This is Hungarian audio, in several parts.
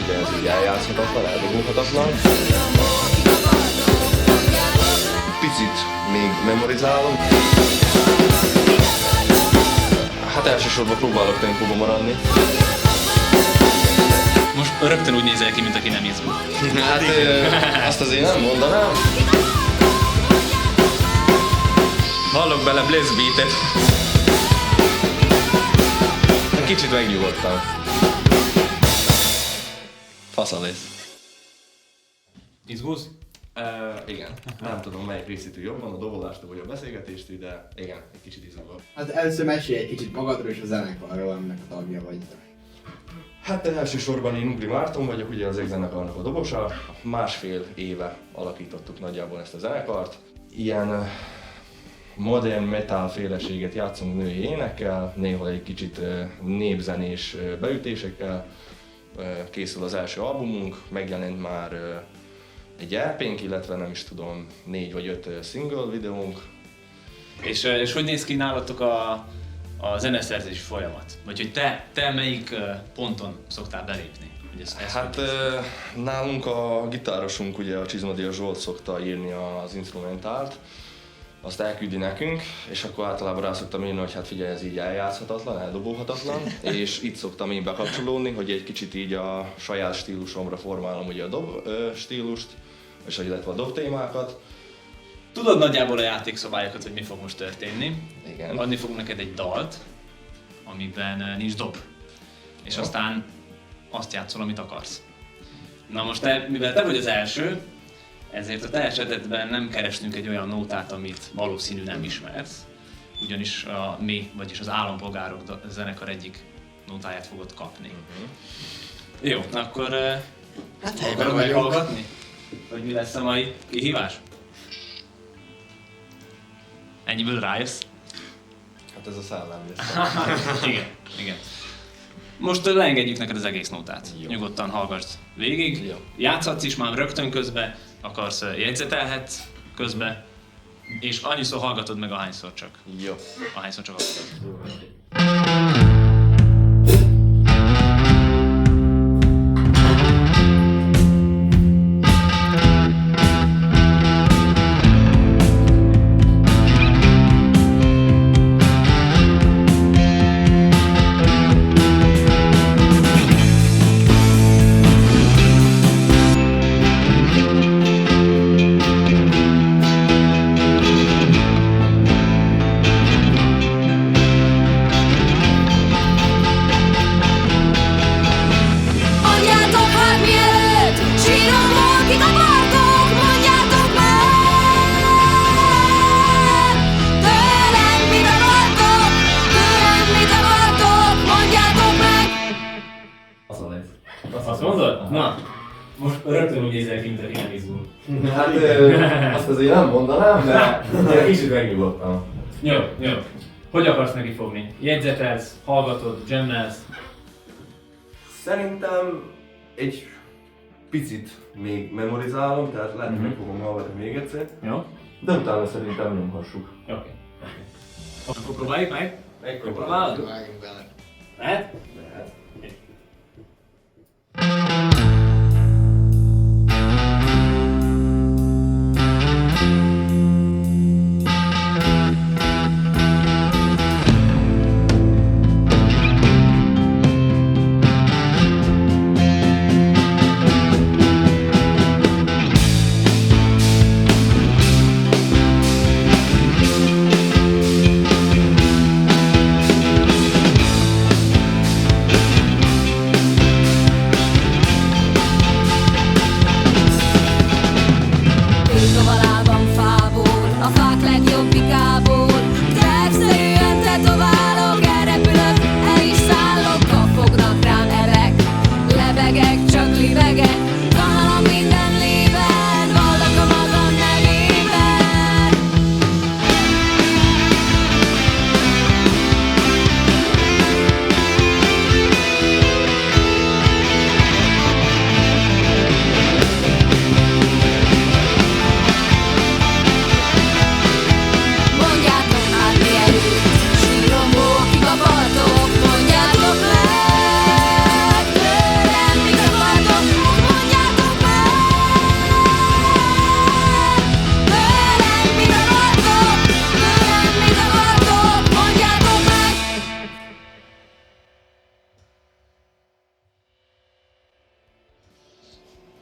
ugye ez így eljátszhatatlan, eldobulhatatlan. Picit még memorizálom. Hát elsősorban próbálok tempóban maradni. Most rögtön úgy nézel ki, mint aki nem izgul. Hát azt azért nem mondanám. Hallok bele Blaze Beat-et. Kicsit megnyugodtam. Fasza lesz. Izgulsz? Igen. Nem tudom melyik részétől jobban, a dobolástól vagy a beszélgetéstől, de igen, egy kicsit izgulok. Hát először mesélj egy kicsit magadról és a zenekarról, aminek a tagja vagy. Hát elsősorban én Ugri Márton vagyok, ugye az zenekarnak a dobosa. Másfél éve alakítottuk nagyjából ezt a zenekart. Ilyen modern metal féleséget játszunk női énekkel, néha egy kicsit népzenés beütésekkel. Készül az első albumunk, megjelent már egy EP-nk, illetve nem is tudom, 4 vagy 5 single videónk. És hogy néz ki nálatok a zeneszerzési folyamat? Vagy hogy te melyik ponton szoktál belépni? Hát nálunk a gitárosunk, ugye a Csizmadia Zsolt szokta írni az instrumentált, azt elküldi nekünk, és akkor általában rá szoktam írni, hogy hát figyelj, ez így eljátszhatatlan, eldobolhatatlan, és itt szoktam én bekapcsolódni, hogy egy kicsit így a saját stílusomra formálom ugye a dob stílust, és illetve a dob témákat. Tudod nagyjából a játékszabályokat, hogy mi fog most történni. Igen. Adni fogunk neked egy dalt, amiben nincs dob. És aztán azt játszol, amit akarsz. Na most mivel te vagy az első, ezért a te esetedben nem kerestünk egy olyan nótát, amit valószínű nem ismersz. Ugyanis vagyis az Állampolgárok zenekar egyik nótáját fogod kapni. Jó, akkor Hát akarod meghallgatni? Hogy mi lesz a mai kihívás? Ennyiből rájössz? Hát ez a szellem lesz. Igen. Most leengedjük neked az egész nótát. Jó. Nyugodtan hallgass végig. Jó. Játszhatsz is már rögtön közbe, akarsz jegyzetelhetsz közbe, és annyiszor hallgatod meg, ahányszor csak akarod. Azt mondod? Na, most rögtön úgy nézel ki, mint aki nem izgul. Hát azt azért nem mondanám, de kicsit megnyugodtam. Jó. Hogy akarsz neki fogni? Jegyzetelsz, hallgatod, jammelsz? Szerintem egy picit még memorizálom, tehát lehet, hogy meg fogom hallgatni még egyszer. Jó? De utána szerintem nyomhassuk. Oké. Akkor próbáljuk meg? Megpróbálod? Vágjunk bele. Lehet? Lehet.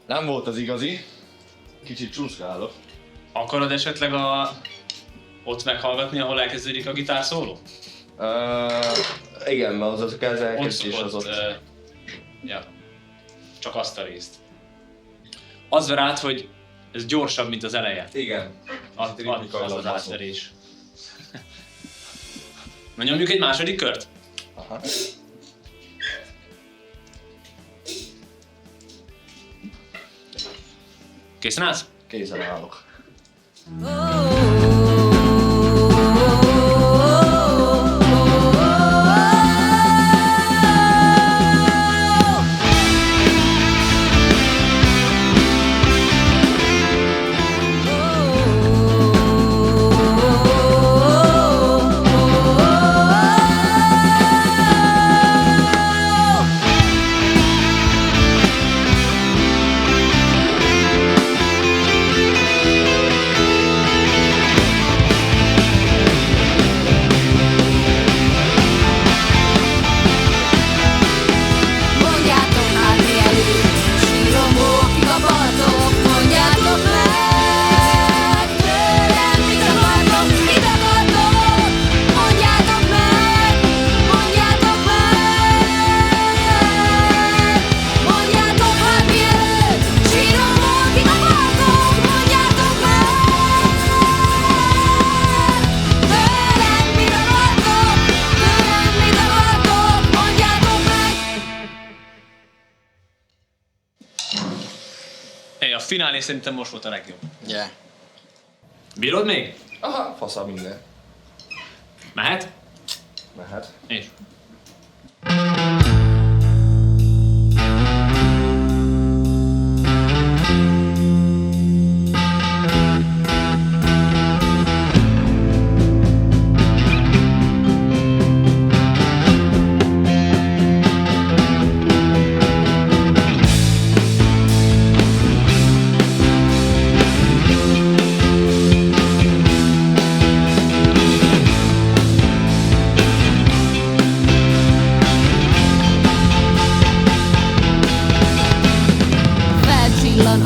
Nem volt az igazi. Kicsit csúszkálok. Akarod esetleg ott meghallgatni, ahol elkezdődik a gitárszóló? Igen, mert az elkezdés az ott. Ja. Csak azt a részt. Az ver át, hogy ez gyorsabb, mint az eleje. Igen. Az az átverés. Na nyomjuk egy második kört? Aha. Készen állsz? Készen állok. A finálé szerintem most volt a legjobb. Yeah. Bírod még? Aha, fasza minden. Mehet? Mehet. És?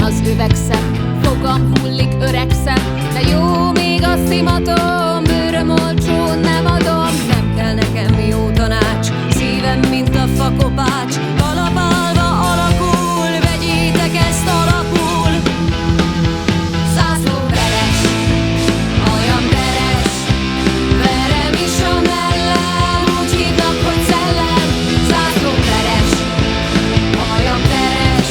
Az üvegszem, fogam hullik, öregszem, de jó még a szimatom, bőröm olcsó, nem adom, nem kell nekem jó tanács, szívem mint a fakopács, kalapálva alakul, vegyétek ezt alapul. Zászlóveres, aljamveres, verem is a mellem, úgy hívnak, hogy szellem. Zászlóveres, aljamveres,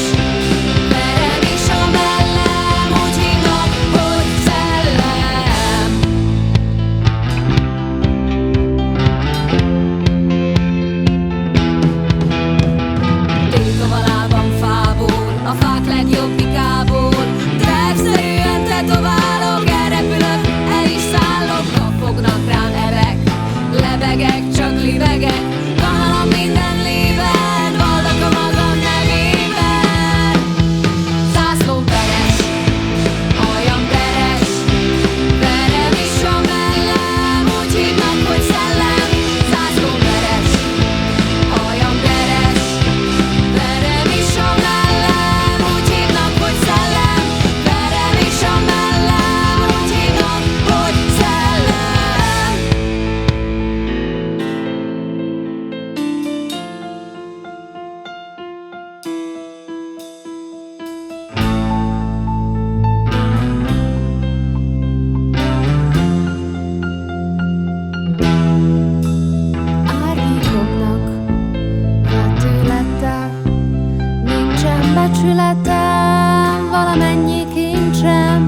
verem is a mellem, úgy hívnak, hogy szellem. Tétovalában fából, a fák legjobbikából, tervszerűen tetoválok, elrepülök, el is szállok, kapognak rám ebek, lebegek, csak libegek, kanalom minden lében, vallok a magam nevében. Zászlóveres, aljamveres, verem is a mellem, úgy hívnak, hogy szellem. Zászlóveres, aljamveres, verem is a mellem, úgy hívnak, hogy szellem. Verem is a mellem, úgy hívnak, hogy szellem. Árnyékomnak vetülettel, nincsen becsületem, valamennyi kincsem.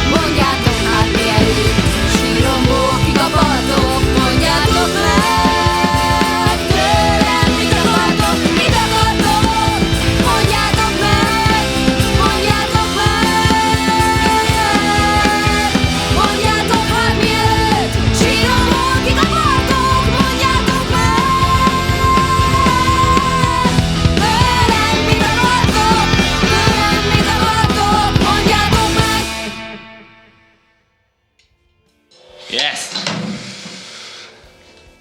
Mondjátok hát mielőtt, síromból kikapartok, mondjátok Yes!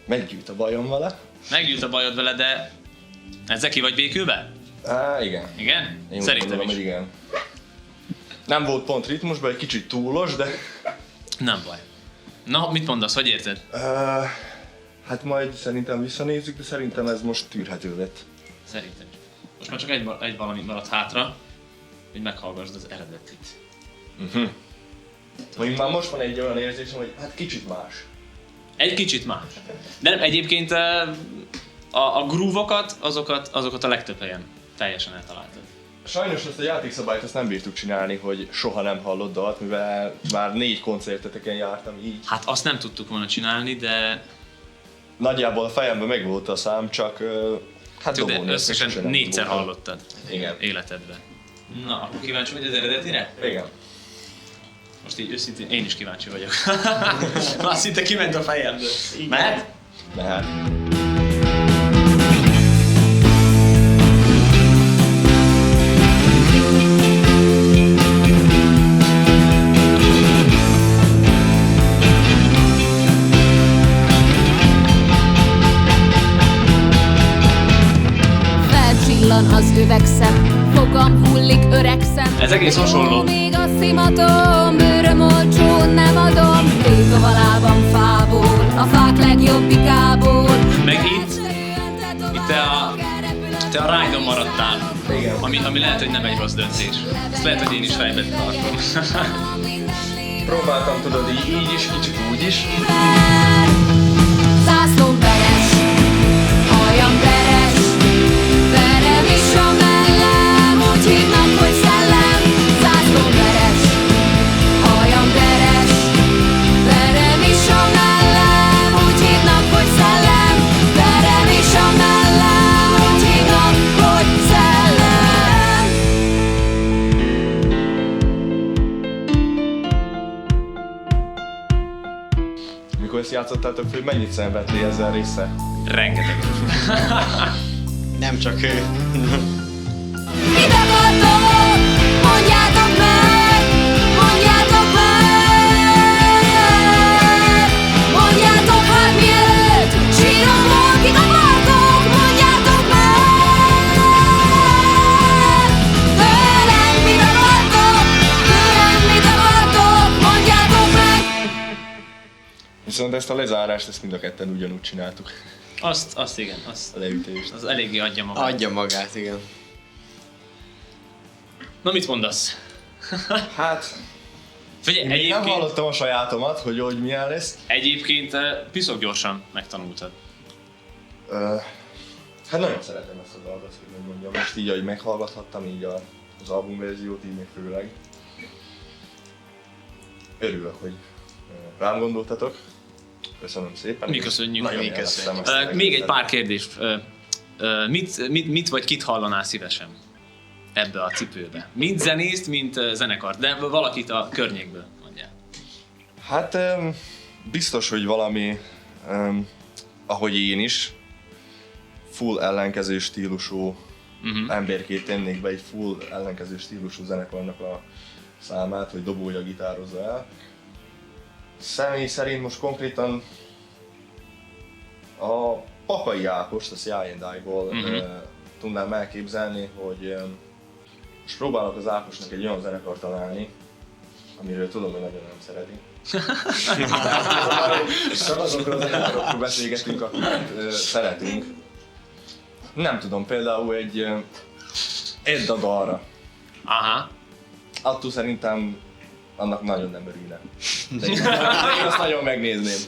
Meggyűjt a bajom vele. Meggyűlt a bajod vele, de ezzel ki vagy békülve? Igen. Igen? Én úgy Szerintem gondolom, is. hogy igen. Nem volt pont ritmusban, egy kicsit túlos, de... Nem baj. Na, mit mondasz, hogy érzed? Hát majd szerintem visszanézzük, de szerintem ez most tűrhető lett. Szerintem is. Most már csak egy valami maradt hátra, hogy meghallgassd az eredetit. Mondjuk már most van egy olyan érzésem, hogy hát kicsit más. Egy kicsit más. De nem, egyébként a groove-okat, azokat a legtöbb helyen teljesen eltaláltad. Sajnos ezt a játékszabályt azt nem bírtuk csinálni, hogy soha nem hallott dalt, mivel már 4 koncerteteken jártam így. Hát azt nem tudtuk volna csinálni, de Nagyjából a fejemben megvolt a szám, csak hát de dobolni ezt összesen sosem 4-szer tudtam. hallottad Igen. életedben. Na, akkor kíváncsi vagy az eredetire? Igen. Most így őszintén én is kíváncsi vagyok. Már szinte kiment a fejemből. Mehet? Mehet. Felcsillan az üvegszem, fogam hullik, öregszem. Ez egész hasonló. Még a szimatom, bőröm olcsó, nem adom. Tétov a lábam fából, a fák legjobbikából. Meg itt te a ride-on maradtál. Igen. Ami lehet, hogy nem egy rossz döntés. Ezt lehet, hogy én is fejben tartom. Próbáltam tudod így is, kicsit úgy is. Zászlóm veres, hajam veres, verem is a mellem, úgy hívnak, hogy szellem. Zászlóm veres, hajam veres, verem is a mellem, úgy hívnak, hogy szellem. Verem is a mellem, úgy hívnak, hogy szellem. Mikor ezt játszottátok föl, mennyit szenvedtél ezzel része? Rengeteg. Nem csak ő. Mit akartok? Mondjátok meg! Mondjátok meg! Mondjátok hát miért? Sírom valakit akartok? Mondjátok meg! Tőlem mit akartok? Tőlem mit akartok? Mondjátok meg! Viszont ezt a lezárást, ezt mind a ketten ugyanúgy csináltuk. Azt igen, A leütést. az eléggé adja magát. Adja magát, igen. Na mit mondasz? Hát, Figyelj, nem egyébként, hallottam a sajátomat, hogy milyen lesz. egyébként piszok gyorsan megtanultad. Hát nagyon szeretem ezt a dalt, azt hogy mondjam. Most így, ahogy meghallgathattam, így az albumverziót, így még főleg. Örülök, hogy rám gondoltatok. Köszönöm szépen. Mi köszönjük. Nagyon Mi élveztem ezt a Még egy egészet. pár kérdés. Mit vagy kit hallanál szívesen ebbe a cipőbe? Mind zenészt, mint zenekart, de valakit a környékből mondjál. Hát biztos, hogy valami, ahogy én is, full ellenkező stílusú emberként tennék be egy full ellenkező stílusú zenekarnak a számát, hogy dobója gitározza el. Személy szerint most konkrétan a Pakai Ákost, a C.I.&I.-ból tudnám elképzelni, hogy most próbálok az Ákosnak egy olyan zenekart találni, amiről tudom, hogy nagyon nem szereti. Csak azokról a zenekarokról beszélgetünk, akiket szeretünk. Nem tudom, például egy Edda dalra. Aha. Attól szerintem annak nagyon nem örülne. De én azt nagyon megnézném.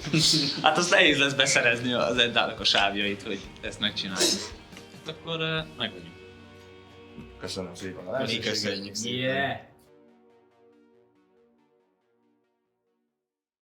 Hát azt nehéz lesz beszerezni az Eddának a sávjait, hogy ezt megcsináljuk. Hát akkor meg vagyunk. Köszönöm szépen a Mi lehetőséget. köszönjük szépen. Yeah!